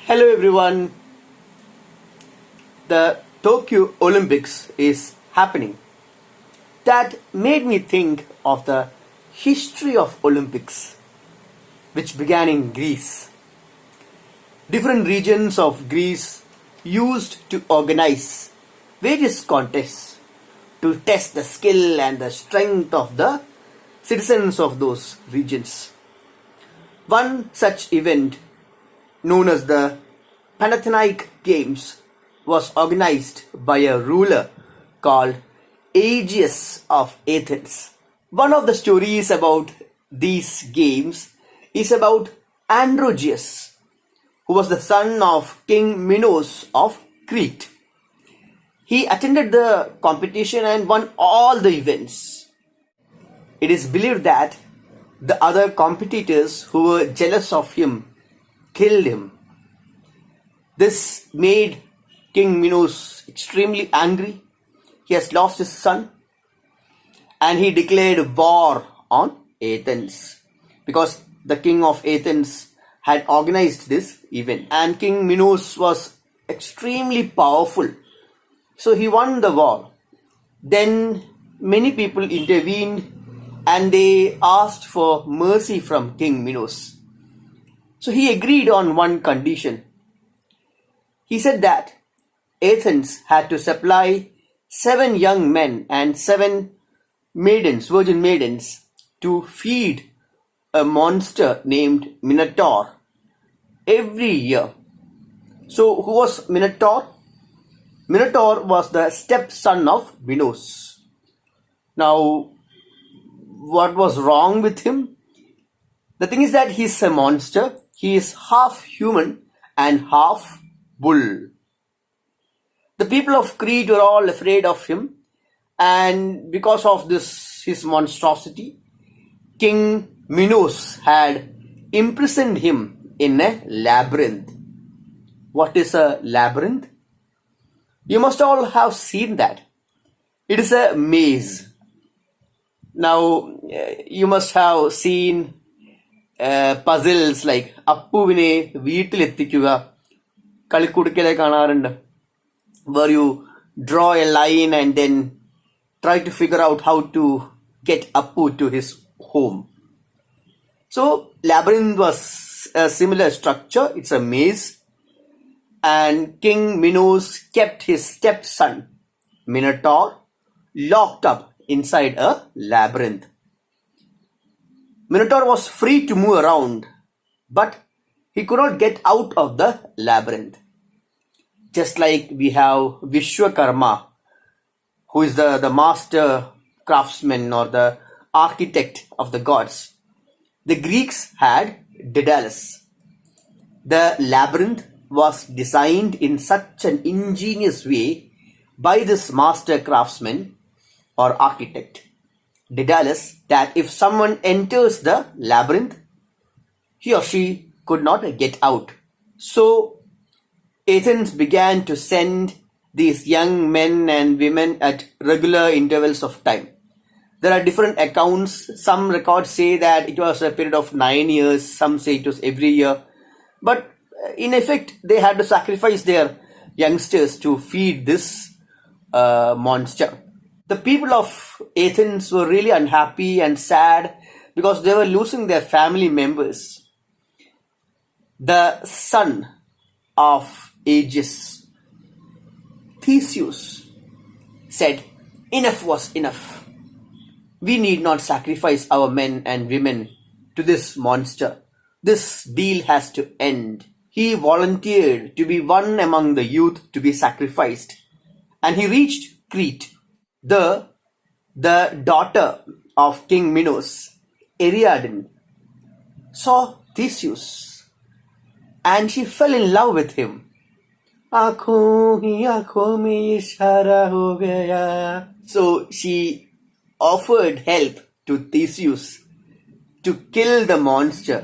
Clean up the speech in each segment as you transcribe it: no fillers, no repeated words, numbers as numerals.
Hello everyone. The Tokyo Olympics is happening. That made me think of the history of Olympics, which began in Greece. Different regions of Greece used to organize various contests to test the skill and the strength of the citizens of those regions. One such event, known as the Panathinaik Games, was organized by a ruler called Aegeus of Athens. One of the stories about these games is about Androgeus, who was the son of King Minos of Crete. He attended the competition and won all the events. It is believed that the other competitors who were jealous of him killed him. This made King Minos extremely angry. He has lost his son and he declared war on Athens because the king of Athens had organized this event, and King Minos was extremely powerful. So he won the war. Then many people intervened and they asked for mercy from King Minos. So he agreed on one condition. He said that Athens had to supply 7 young men and 7 maidens, virgin maidens, to feed a monster named Minotaur every year. So who was Minotaur? Minotaur was the stepson of Minos. Now, what was wrong with him? The thing is that he's a monster. He is half human and half bull. The people of Crete were all afraid of him, and because of this his monstrosity, King Minos had imprisoned him in a labyrinth. What is a labyrinth? You must all have seen that. It is a maze. Now, you must have seen puzzles like അപ്പുവിനെ വീട്ടിലെത്തിക്കുക കളിക്കുടുക്കലെ കാണാറുണ്ട്, where you draw a line and then try to figure out how to get Appu to his home. So labyrinth was a similar structure. It's a maze, and King Minos kept his stepson Minotaur locked up inside a labyrinth. Minotaur was free to move around, but he could not get out of the labyrinth. Just like we have Vishwakarma, who is the master craftsman or the architect of the gods. The Greeks had Daedalus. The labyrinth was designed in such an ingenious way by this master craftsman or architect, Daedalus, that if someone enters the labyrinth, he or she could not get out. So Athens began to send these young men and women at regular intervals of time. There are different accounts. Some records say that it was a period of 9 years, some say it was every year. But in effect, they had to sacrifice their youngsters to feed this monster. The people of Athens were really unhappy and sad because they were losing their family members. The son of Aegeus, Theseus, said, "Enough was enough. We need not sacrifice our men and women to this monster. This deal has to end." He volunteered to be one among the youth to be sacrificed, and he reached Crete. The daughter of King Minos, Auden, saw Theseus and she fell in love with him. So she offered help to Theseus to kill the monster.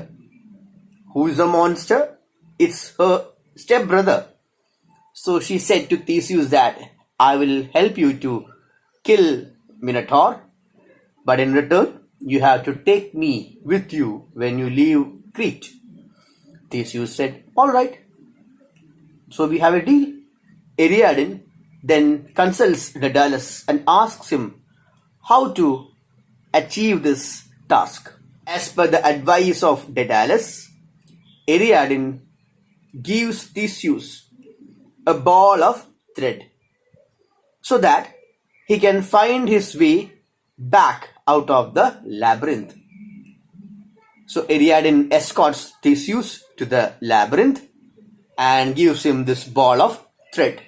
Who is the monster? It's her stepbrother. So she said to Theseus that I will help you to kill Minotaur, but in return you have to take me with you when you leave Crete. Theseus said, "All right." So we have a deal. Ariadne then consults Daedalus and asks him how to achieve this task. As per the advice of Daedalus, Ariadne gives Theseus a ball of thread so that he can find his way back out of the labyrinth. So Ariadne escorts Theseus to the labyrinth and gives him this ball of thread.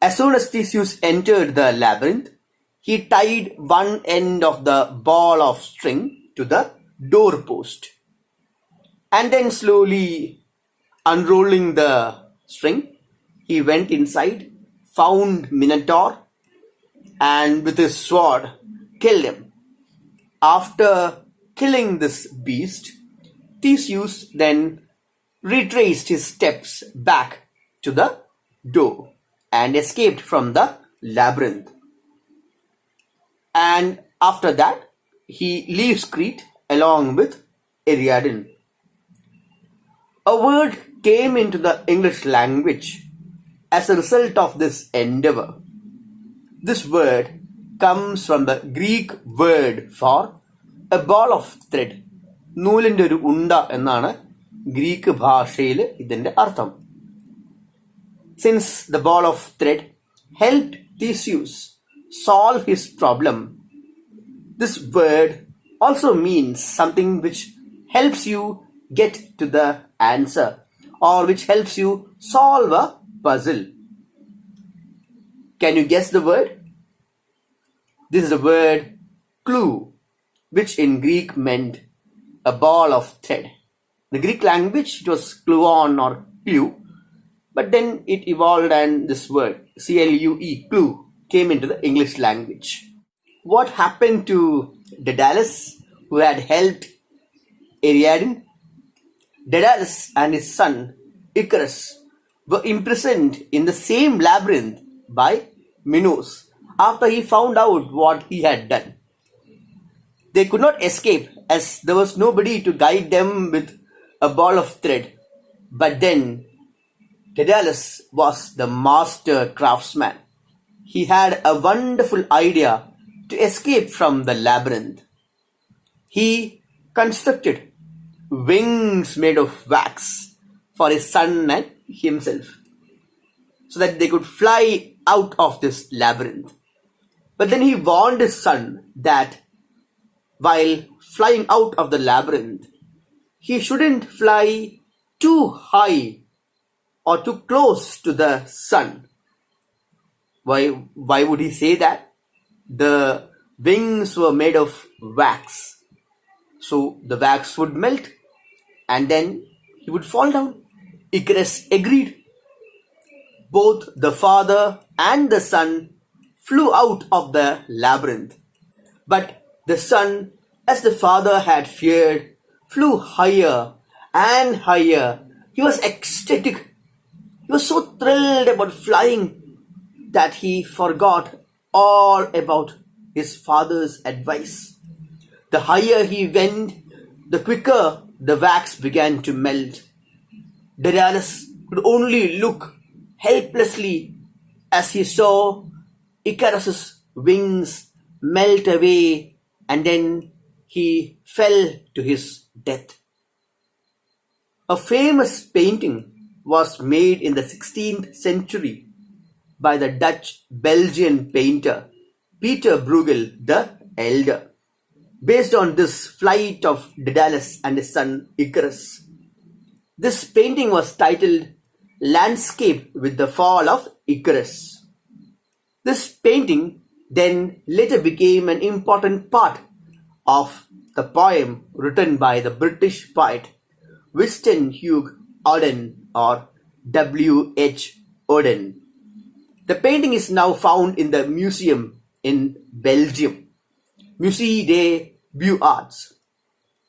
As soon as Theseus entered the labyrinth, he tied one end of the ball of string to the doorpost, and then slowly unrolling the string, he went inside, found Minotaur, and with his sword killed him. After killing this beast, Theseus then retraced his steps back to the door and escaped from the labyrinth. And after that, he leaves Crete along with Ariadne. A word came into the English language as a result of this endeavor. This word comes from the Greek word for a ball of thread. നൂലിൻ്റെ ഒരു ഉണ്ട എന്നാണ് Greek ഭാഷയിൽ ഇതിൻ്റെ അർത്ഥം. Since the ball of thread helped Theseus solve his problem, this word also means something which helps you get to the answer or which helps you solve a puzzle. Can you guess the word? This is the word clue, which in Greek meant a ball of thread. In the Greek language, it was cluon or clue, but then it evolved and this word, C-L-U-E, clue, came into the English language. What happened to Daedalus, who had helped Ariadne? Daedalus and his son Icarus were imprisoned in the same labyrinth by Minos after he found out what he had done. They could not escape as there was nobody to guide them with a ball of thread. But then Daedalus was the master craftsman. He had a wonderful idea to escape from the labyrinth. He constructed wings made of wax for his son and himself so that they could fly out of this labyrinth. But then he warned his son that while flying out of the labyrinth, he shouldn't fly too high or too close to the sun. Why would he say that? The wings were made of wax. So the wax would melt and then he would fall down. Icarus agreed. Both the father and the son flew out of the labyrinth. But the son, as the father had feared, flew higher and higher. He was ecstatic. He was so thrilled about flying that he forgot all about his father's advice. The higher he went, the quicker the wax began to melt. Daedalus could only look helplessly as he saw Icarus's wings melt away, and then he fell to his death. A famous painting was made in the 16th century by the Dutch-Belgian painter Peter Bruegel the Elder, based on this flight of Daedalus and his son Icarus. This painting was titled Landscape with the Fall of Icarus. This painting then later became an important part of the poem written by the British poet Winston Hugh Auden or W.H. Auden. The painting is now found in the museum in Belgium, Musée des Beaux-Arts.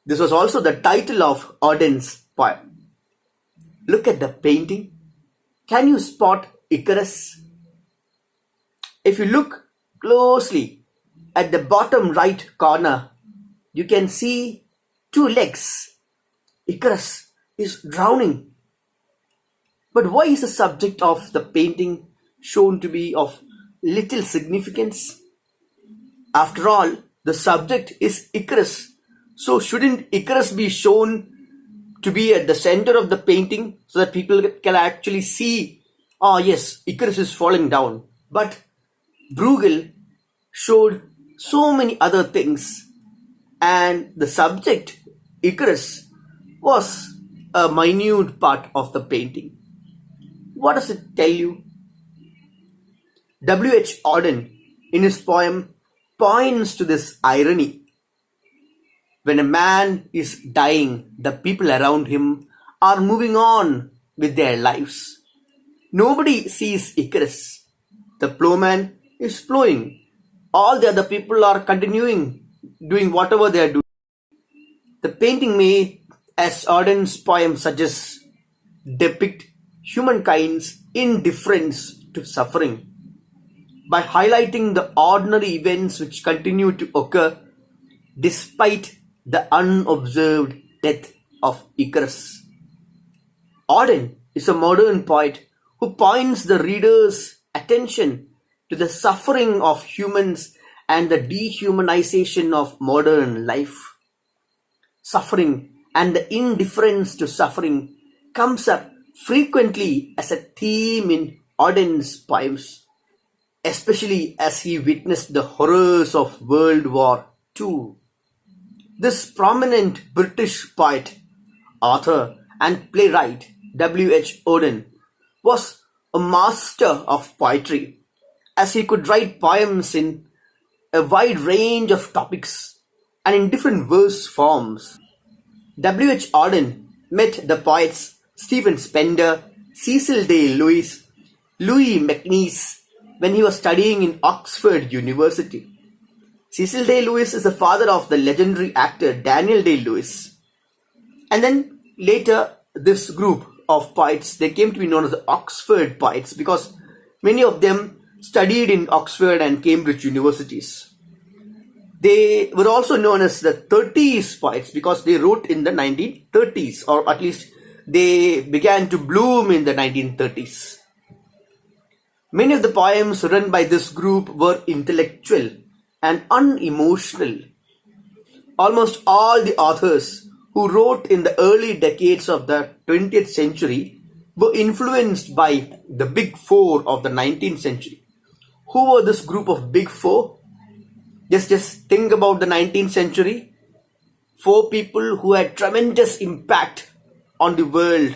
This was also the title of Auden's poem. Look at the painting. Can you spot Icarus? If you look closely at the bottom right corner, you can see two legs. Icarus is drowning. But why is the subject of the painting shown to be of little significance? After all, the subject is Icarus. So shouldn't Icarus be shown to be at the center of the painting so that people can actually see, oh yes, Icarus is falling down. But Bruegel showed so many other things, and the subject, Icarus, was a minute part of the painting. What does it tell you? W.H. Auden, in his poem, points to this irony. When a man is dying, the people around him are moving on with their lives. Nobody sees Icarus. The plowman is plowing. All the other people are continuing doing whatever they are doing. The painting may, as Auden's poem suggests, depict humankind's indifference to suffering by highlighting the ordinary events which continue to occur despite the unobserved death of Icarus. Auden is a modern poet who points the reader's attention to the suffering of humans and the dehumanization of modern life. Suffering and the indifference to suffering comes up frequently as a theme in Auden's poems, especially as he witnessed the horrors of World War II. This prominent British poet, author, and playwright W.H. Auden was a master of poetry, as he could write poems in a wide range of topics and in different verse forms. W.H. Auden met the poets Stephen Spender, Cecil Day Lewis, Louis MacNeice when he was studying in Oxford University. Cecil Day Lewis is the father of the legendary actor Daniel Day-Lewis. And then later, this group of poets, they came to be known as the Oxford poets because many of them studied in Oxford and Cambridge universities. They were also known as the 30s poets because they wrote in the 1930s, or at least they began to bloom in the 1930s. Many of the poems written by this group were intellectual and unemotional. Almost all the authors who wrote in the early decades of the 20th century were influenced by the Big Four of the 19th century. Who were this group of Big Four? Just think about the 19th century. Four people who had tremendous impact on the world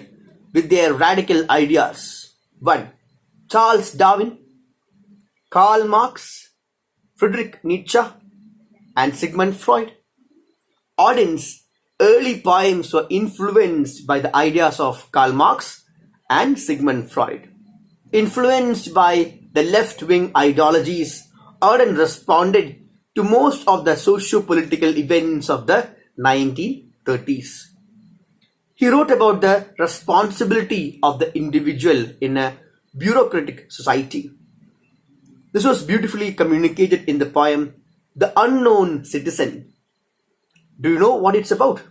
with their radical ideas. 1. Charles Darwin, Karl Marx, Friedrich Nietzsche, and Sigmund Freud. Auden's early poems were influenced by the ideas of Karl Marx and Sigmund Freud. Influenced by the left-wing ideologies, Auden responded to most of the socio-political events of the 1930s. He wrote about the responsibility of the individual in a bureaucratic society. This was beautifully communicated in the poem The Unknown Citizen. Do you know what it's about?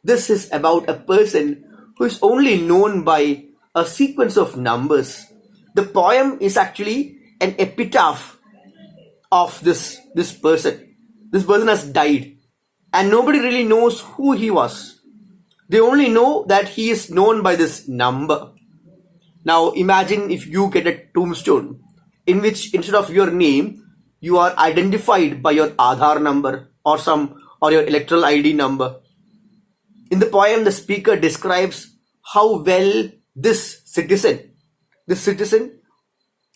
This is about a person who is only known by a sequence of numbers. The poem is actually an epitaph of this person. This person has died and nobody really knows who he was. They only know that he is known by this number. Now imagine if you get a tombstone in which instead of your name, you are identified by your Aadhaar number or your electoral ID number. In the poem, the speaker describes how well this citizen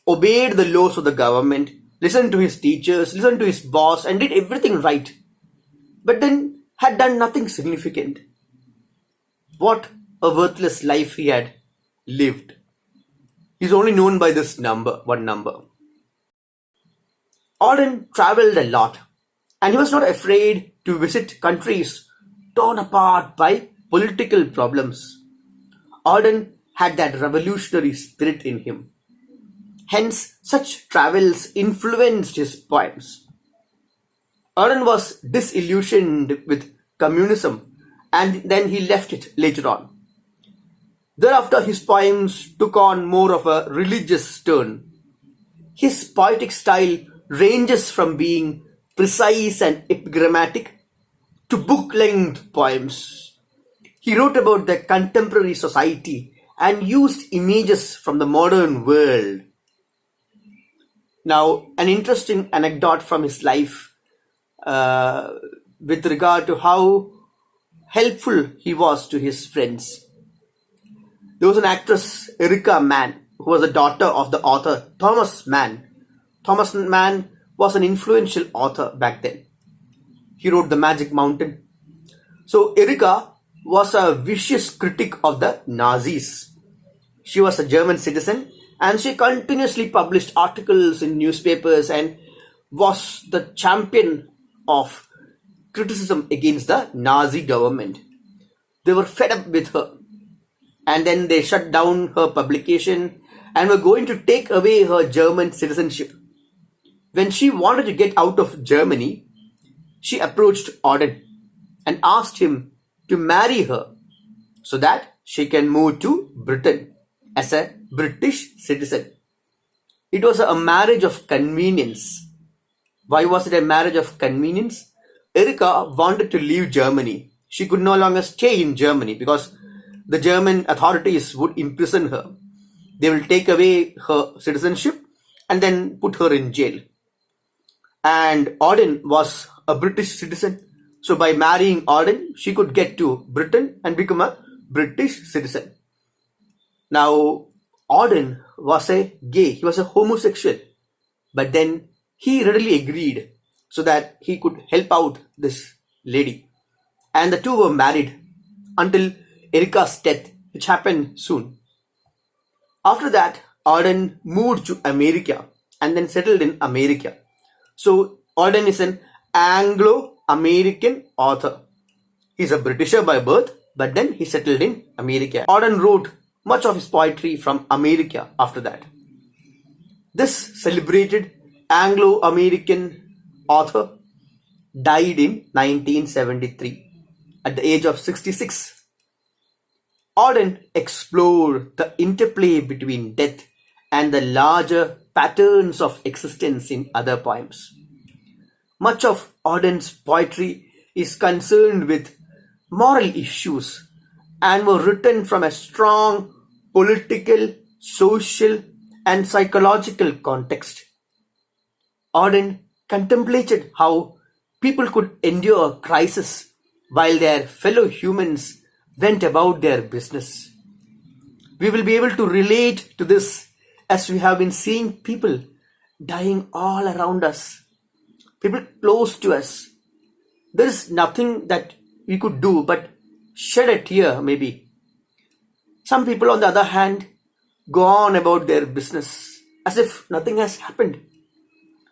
obeyed the laws of the government, listened to his teachers, listened to his boss, and did everything right, but then had done nothing significant. What a worthless life he had lived. He's only known by this number, one number. Auden traveled a lot, and he was not afraid to visit countries torn apart by political problems. Auden had that revolutionary spirit in him. Hence, such travels influenced his poems. Auden was disillusioned with communism, and then he left it later on. Thereafter, his poems took on more of a religious turn. His poetic style ranges from being precise and epigrammatic to book-length poems. He wrote about the contemporary society and used images from the modern world. Now, an interesting anecdote from his life with regard to how helpful he was to his friends. There was an actress, Erica Mann, who was the daughter of the author Thomas Mann. Thomas Mann was an influential author back then. He wrote The Magic Mountain. So Erica was a vicious critic of the Nazis. She was a German citizen and she continuously published articles in newspapers and was the champion of criticism against the Nazi government. They were fed up with her, and then they shut down her publication and were going to take away her German citizenship. When she wanted to get out of Germany, she approached Auden and asked him to marry her so that she can move to Britain as a British citizen. It was a marriage of convenience. Why was it a marriage of convenience? Erica wanted to leave Germany. She could no longer stay in Germany because the German authorities would imprison her. They will take away her citizenship and then put her in jail. And Auden was a British citizen. So by marrying Auden, she could get to Britain and become a British citizen. Now, Auden was a gay. He was a homosexual. But then he readily agreed so that he could help out this lady. And the two were married until Erica's death, which happened soon. After that, Auden moved to America and then settled in America. So Auden is an Anglo-American author. He's a Britisher by birth, but then he settled in America. Auden wrote much of his poetry from America after that. This celebrated Anglo-American author died in 1973 at the age of 66. Auden explored the interplay between death and the larger patterns of existence in other poems. Much of Auden's poetry is concerned with moral issues and were written from a strong political, social, and psychological context. Auden contemplated how people could endure crisis while their fellow humans went about their business. We will be able to relate to this as we have been seeing people dying all around us, people close to us. There is nothing that we could do but shed a tear, maybe. Some people, on the other hand, go on about their business as if nothing has happened.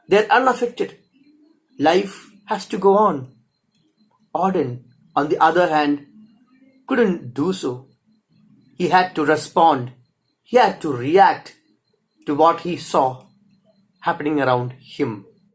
They are unaffected. Life has to go on. Auden, on the other hand, couldn't do so. He had to respond. He had to react to what he saw happening around him.